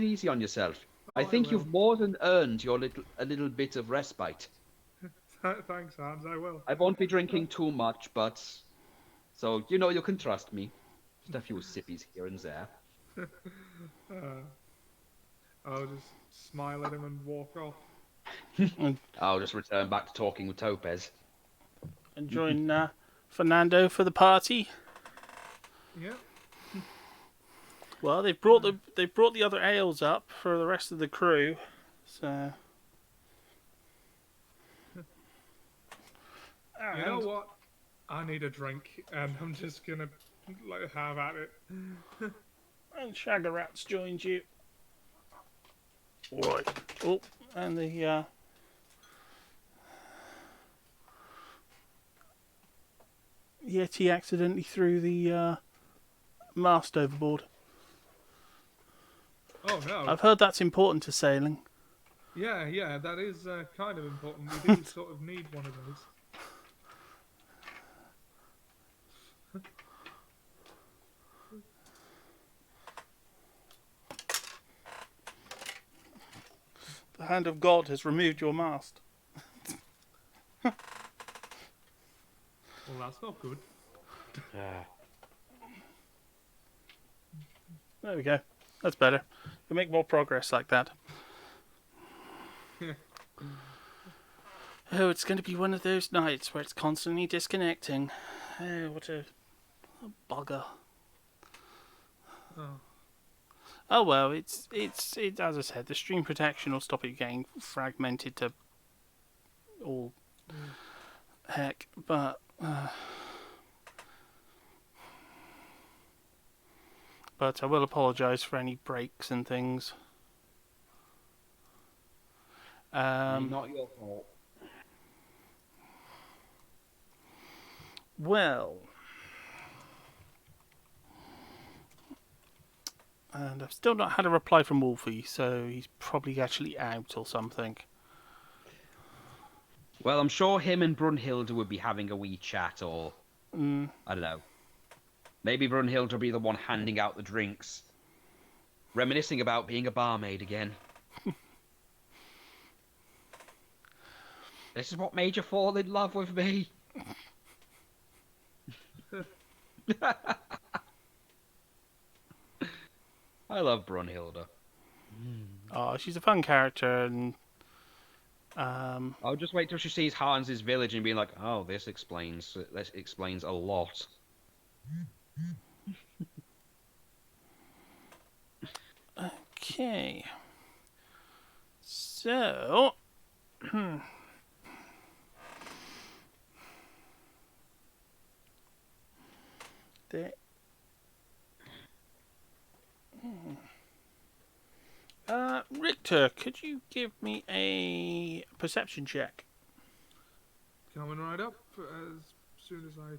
it easy on yourself. I Oh, I think will. you've more than earned your a little bit of respite. Thanks, Hans. I will. I won't be drinking too much, but so you know you can trust me. Just a few sippies here and there. Uh, I'll just smile at him and walk off. And, I'll just return back to talking with Topaz. and join Fernando for the party. Yeah. Well, they've brought the other ales up for the rest of the crew. So. You know what? I need a drink, and I'm just gonna like have at it. And Shaggerats joins you. Right. Oh, and the Yeti accidentally threw the mast overboard. Oh no. I've heard that's important to sailing. Yeah, that is kind of important. We do sort of need one of those. The hand of God has removed your mast. Well, that's not good. There we go. That's better. You'll make more progress like that. Oh, it's going to be one of those nights where it's constantly disconnecting. Oh, what a bugger. Oh. Oh well, it's as I said, the stream protection will stop it getting fragmented to all heck. But I will apologise for any breaks and things. Not your fault. Well, and I've still not had a reply from Wolfie, so he's probably actually out or something. Well, I'm sure him and Brunhilde would be having a wee chat, or Mm. I don't know. Maybe Brunhilde will be the one handing out the drinks, reminiscing about being a barmaid again. This is what made you fall in love with me. I love Brunhilde. Oh, she's a fun character, and I'll just wait till she sees Hans's village and be like, "Oh, this explains a lot." okay. So, there. Richter, could you give me a perception check? Coming right up as soon as I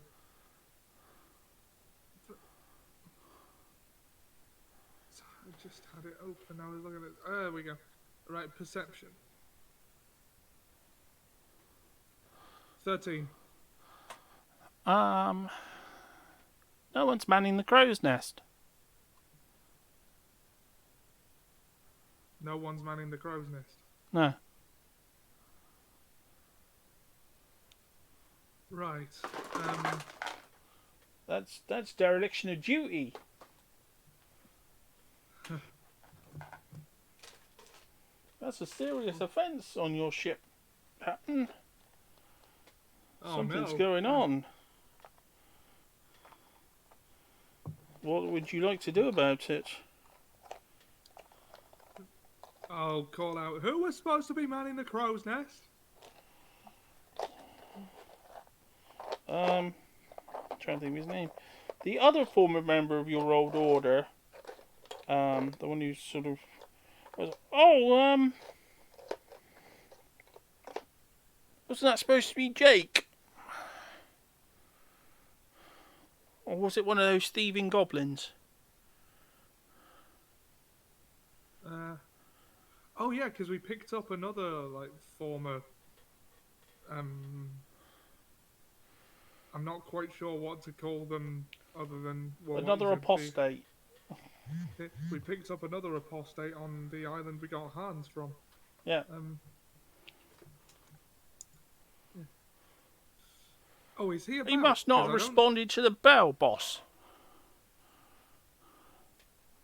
just had it open. I was looking at it. There we go. Right, perception. 13. No one's manning the crow's nest. No one's manning the crow's nest. No. Right. That's dereliction of duty. That's a serious offence on your ship, Captain. Oh, Something's no. going on. What would you like to do about it? I'll call out. Who was supposed to be manning the crow's nest? I'm trying to think of his name. The other former member of your old order, the one who sort of was, wasn't that supposed to be Jake? Or was it one of those thieving goblins? Oh yeah, because we picked up another like former. I'm not quite sure what to call them other than Another apostate. We picked up another apostate on the island we got hands from. Yeah. Oh, is he about? He must not 'Cause have I don't- responded to the bell, boss.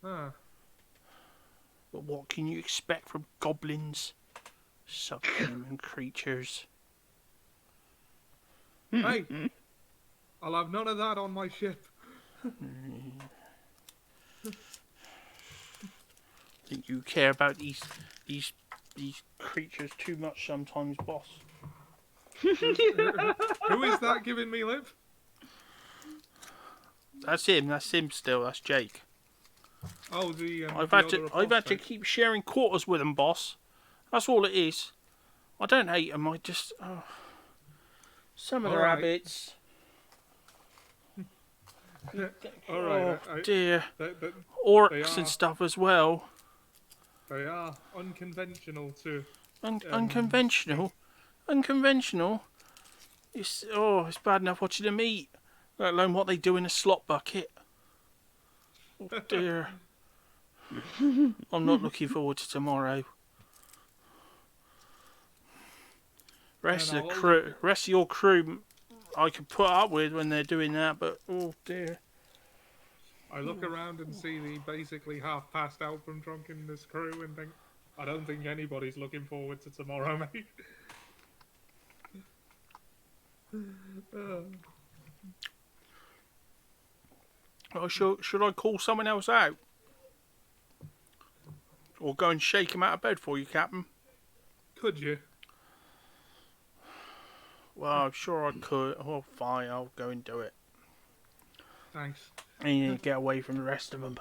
Ah, But what can you expect from goblins? Subhuman creatures. hey, I'll have none of that on my ship. Think you care about these creatures too much sometimes, boss. Who is that giving me lip? That's him still, that's Jake. Oh, the I've the had other to apostate. keep sharing quarters with him, boss. That's all it is. I don't hate him, I just some of their Alright. habits. All right, Oh dear. they Orcs are- and stuff as well. they are unconventional too. Unconventional. It's bad enough watching them eat, let alone what they do in a slot bucket. Oh dear. I'm not looking forward to tomorrow. Rest of your crew, I can put up with when they're doing that, but oh dear. I look around and see the basically half passed out from drunkenness crew and think, I don't think anybody's looking forward to tomorrow, mate. Oh, should I call someone else out? Or go and shake him out of bed for you, Captain? Could you? Well, I'm sure I could. Oh, fine, I'll go and do it. Thanks. And you need to get away from the rest of them.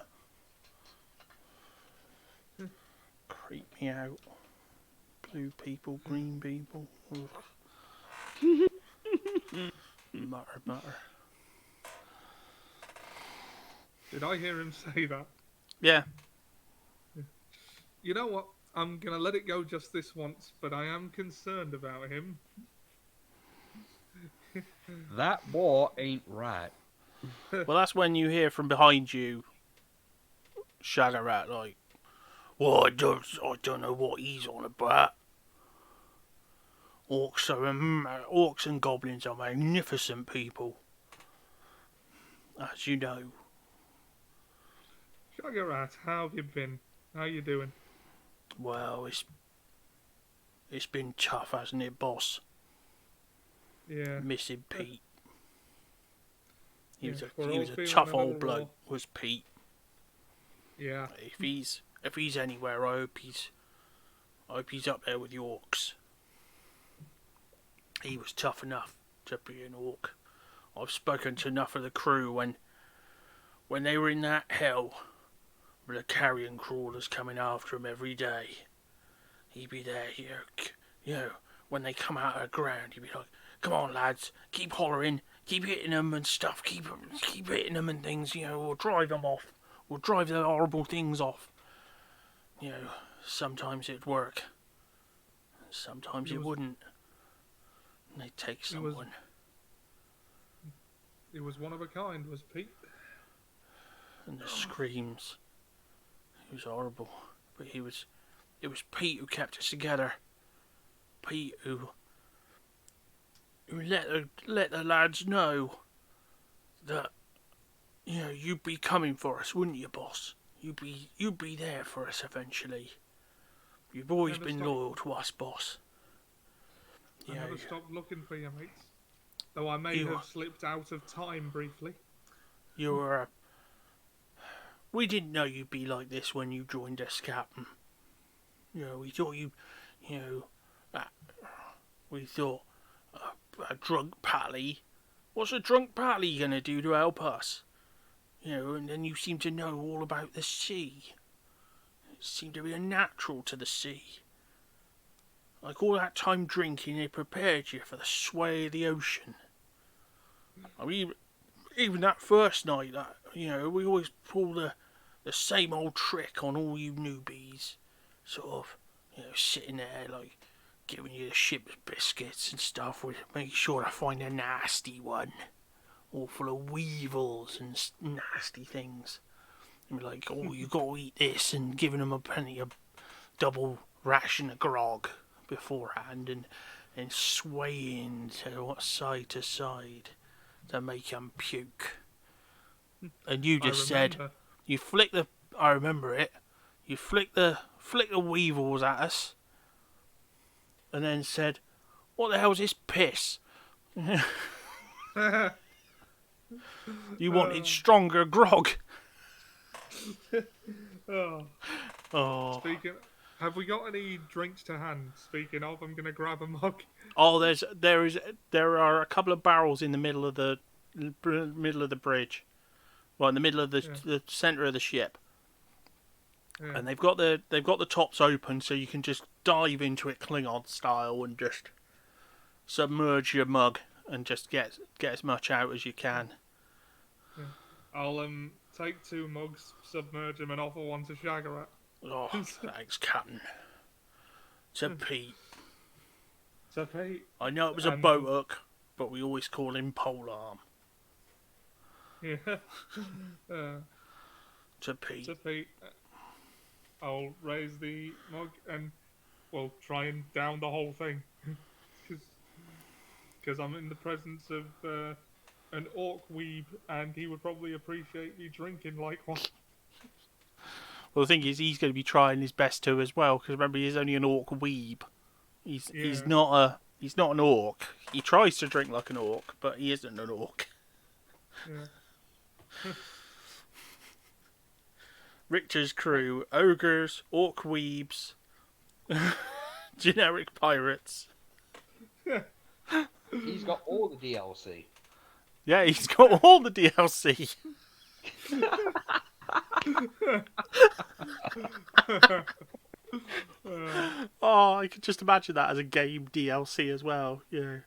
Creep me out. Blue people, green people. Ugh. Mutter. Did I hear him say that? Yeah. You know what? I'm gonna let it go just this once, but I am concerned about him. That war ain't right. Well, that's when you hear from behind you, Shaggarat, like, well, I don't know what he's on about. Orcs and goblins are magnificent people, as you know. Shaggarat, how have you been? How you doing? Well, it's been tough, hasn't it, boss? Yeah. Missing Pete. He was we're he all was a feeling tough another old bloke, war. was Pete. Yeah. If he's anywhere, I hope he's up there with the orcs. He was tough enough to be an orc. I've spoken to enough of the crew when they were in that hell with the carrion crawlers coming after him every day. He'd be there, when they come out of the ground, he'd be like, "Come on, lads, keep hollering, keep hitting them and stuff, keep hitting them and things, we'll drive them off. We'll drive the horrible things off." Sometimes it'd work. Sometimes it wouldn't. And they'd take someone. He was one of a kind, was Pete. And the screams. It was horrible. But it was Pete who kept us together. Pete who let the lads know that you'd be coming for us, wouldn't you, boss? You'd be there for us eventually. You've always been loyal to us, boss. I never stopped looking for you, mates. Though I may have slipped out of time briefly. You were. We didn't know you'd be like this when you joined us, Captain. We thought we thought a drunk pally. What's a drunk pally gonna do to help us? And then you seem to know all about the sea. It seemed to be a natural to the sea. Like all that time drinking, it prepared you for the sway of the ocean. I mean, even that first night, we always pull the same old trick on all you newbies. Sort of, sitting there, like, giving you the ship's biscuits and stuff. We make sure to find a nasty one. All full of weevils and nasty things. And be like, oh, you got to eat this, and giving them a plenty of double ration of grog beforehand, and swaying side to side to make them puke. And you I just said, remember. you flick the, I remember it, you flick the weevils at us, and then said, what the hell's this piss? You wanted stronger grog. Oh. Oh, Speaking, have we got any drinks to hand? Speaking of, I'm gonna grab a mug. oh, there are a couple of barrels in the middle of the bridge, well, in the middle of the center of the ship, Yeah. and they've got the tops open, so you can just dive into it Klingon style and just submerge your mug and just get as much out as you can. I'll take 2 mugs, submerge them, and offer one to Shagarat. Oh, thanks, Captain. To Pete. So Pete, I know it was a boat hook, but we always call him Polearm. yeah. To Pete. So Pete, I'll raise the mug and, well, try and down the whole thing, because I'm in the presence of an orc weeb, and he would probably appreciate me drinking like one. Well, the thing is, he's going to be trying his best to as well, because remember, he's only an orc weeb. He's not an orc. He tries to drink like an orc, but he isn't an orc. Yeah. Richter's crew: ogres, orc weebs, generic pirates. He's got all the DLC. Yeah, he's got all the DLC. Oh, I could just imagine that as a game DLC as well. Yeah,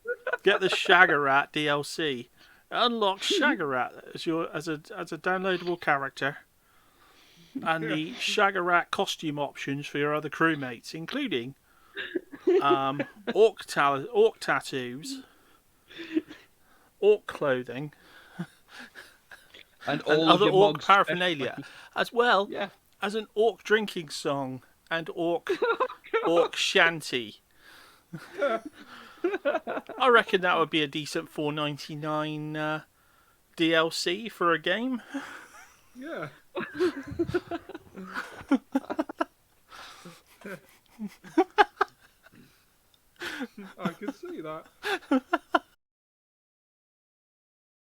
get the Shagarat DLC. Unlock Shagarat as a downloadable character, and the Shagarat costume options for your other crewmates, including orc tattoos, orc clothing, And and all of other your orc mugs. paraphernalia, as well Yeah. as an orc drinking song and orc shanty. I reckon that would be a decent $4.99 DLC for a game. Yeah. I can see that.